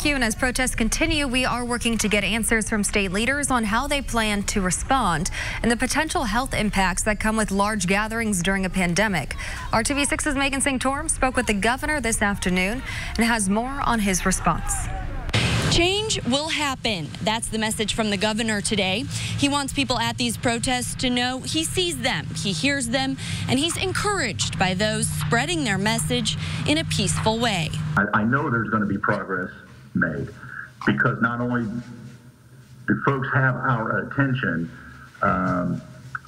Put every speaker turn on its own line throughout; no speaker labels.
you. And as protests continue, we are working to get answers from state leaders on how they plan to respond and the potential health impacts that come with large gatherings during a pandemic. RTV6's Megan St. spoke with the governor this afternoon and has more on his response.
Change will happen. That's the message from the governor today. He wants people at these protests to know he sees them, he hears them, and he's encouraged by those spreading their message in a peaceful way.
I know there's going to be progress made because not only do folks have our attention,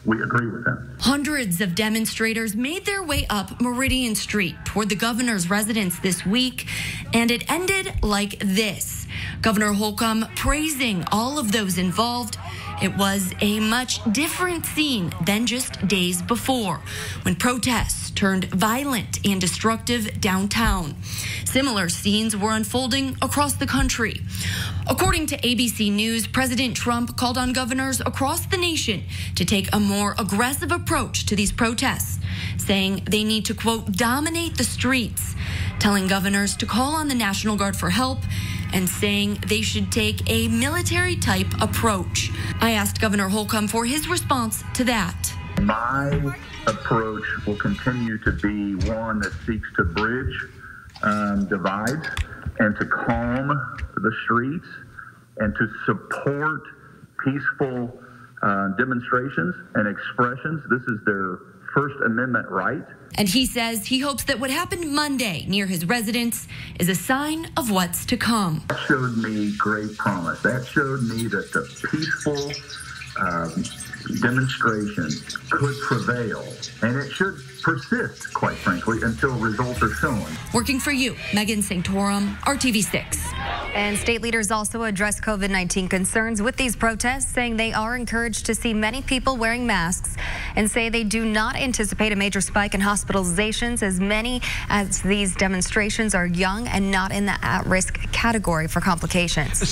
we agree with them.
Hundreds of demonstrators made their way up Meridian Street toward the governor's residence this week, and it ended like this. Governor Holcomb praising all of those involved. It was a much different scene than just days before, when protests turned violent and destructive downtown. Similar scenes were unfolding across the country. According to ABC News, President Trump called on governors across the nation to take a more aggressive approach to these protests, saying they need to, quote, dominate the streets, telling governors to call on the National Guard for help, and saying they should take a military-type approach. I asked Governor Holcomb for his response to that.
My approach will continue to be one that seeks to bridge divides and to calm the streets and to support peaceful demonstrations and expressions. This is their First Amendment right.
And he says he hopes that what happened Monday near his residence is a sign of what's to come.
That showed me great promise. That showed me that the peaceful demonstration could prevail, and it should persist, quite frankly, until results are shown.
Working for you, Megan St. RTV6.
And state leaders also address COVID-19 concerns with these protests, saying they are encouraged to see many people wearing masks and say they do not anticipate a major spike in hospitalizations, as many as these demonstrations are young and not in the at-risk category for complications.